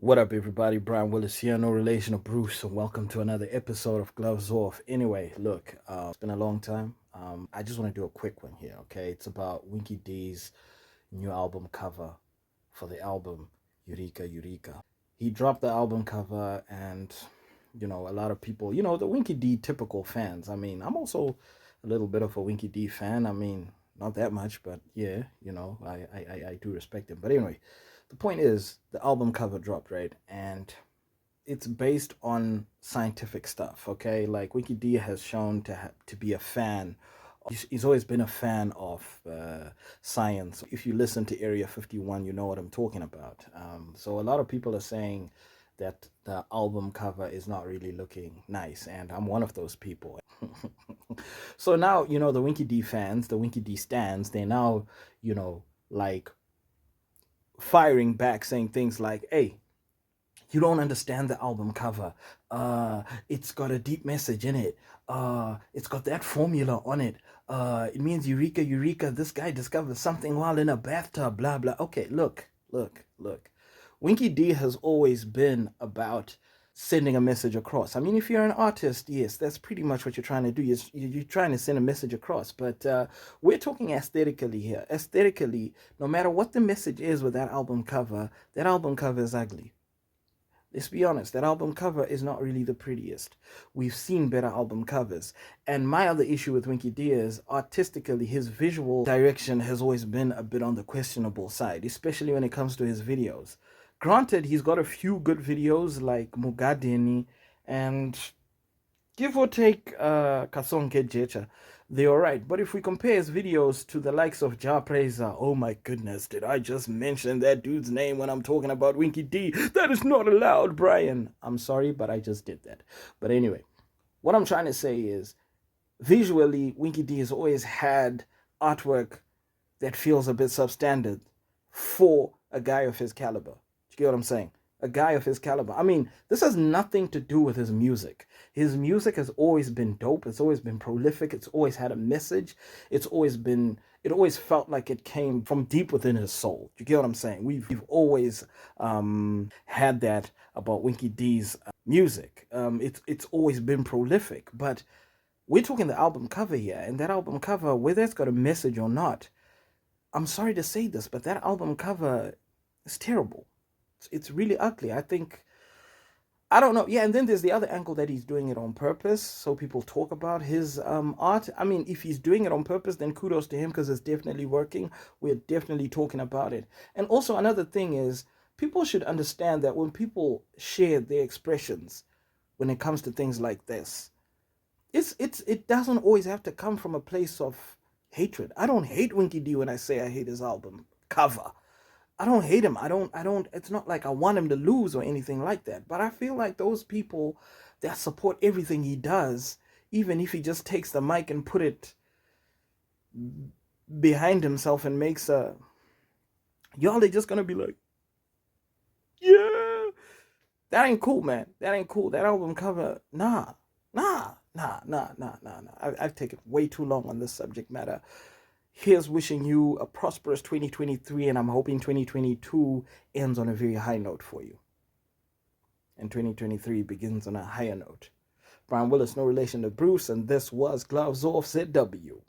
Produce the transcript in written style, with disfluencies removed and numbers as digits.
What up, everybody? Brian Willis here, no relation to Bruce, and welcome to another episode of Gloves Off. Anyway, look, it's been a long time. I just want to do a quick one here, okay? It's about Winky D's new album cover for the album Eureka Eureka. He dropped the album cover, and a lot of people, the Winky D typical fans. I mean, I'm also a little bit of a Winky D fan. I mean, not that much, but yeah, I do respect him. But anyway, the point is the album cover dropped, right? And it's based on scientific stuff, okay? Like Winky D has shown to be a fan. He's always been a fan of science. If you listen to Area 51, you know what I'm talking about. So a lot of people are saying that the album cover is not really looking nice, and I'm one of those people. So now, the Winky D fans, the Winky D stands, they now, like firing back saying things like, hey, you don't understand the album cover. It's got a deep message in it. It's got that formula on it. It means Eureka, Eureka. This guy discovered something while in a bathtub, blah, blah. Okay, look. Winky D has always been about sending a message across. I mean, if you're an artist, yes, that's pretty much what you're trying to do. You're trying to send a message across. But we're talking aesthetically here. Aesthetically, no matter what the message is with that album cover is ugly. Let's be honest, that album cover is not really the prettiest. We've seen better album covers. And my other issue with Winky D is, artistically, his visual direction has always been a bit on the questionable side, especially when it comes to his videos. Granted, he's got a few good videos like Mugadini and give or take Kasonke Jecha. They're alright. But if we compare his videos to the likes of Ja Preza, oh my goodness, did I just mention that dude's name when I'm talking about Winky D? That is not allowed, Brian. I'm sorry, but I just did that. But anyway, what I'm trying to say is, visually, Winky D has always had artwork that feels a bit substandard for a guy of his caliber. You get what I'm saying? A guy of his caliber. I mean, this has nothing to do with his music. His music has always been dope. It's always been prolific. It's always had a message. It always felt like it came from deep within his soul. You get what I'm saying? We've always had that about Winky D's music. It's always been prolific. But we're talking the album cover here, and that album cover, whether it's got a message or not, I'm sorry to say this, but that album cover is terrible. It's really ugly. I don't know. Yeah, and then there's the other angle that he's doing it on purpose, so people talk about his art. I mean, if he's doing it on purpose, then kudos to him because it's definitely working. We're definitely talking about it. And also another thing is, people should understand that when people share their expressions when it comes to things like this, it doesn't always have to come from a place of hatred. I don't hate Winky D when I say I hate his album cover. I don't hate him. I don't, it's not like I want him to lose or anything like that. But I feel like those people that support everything he does, even if he just takes the mic and put it behind himself and makes y'all are just gonna be like, yeah, that ain't cool, man. That ain't cool. That album cover, nah. I've taken way too long on this subject matter. Here's wishing you a prosperous 2023, and I'm hoping 2022 ends on a very high note for you. And 2023 begins on a higher note. Brian Willis, no relation to Bruce, and this was Gloves Off ZW.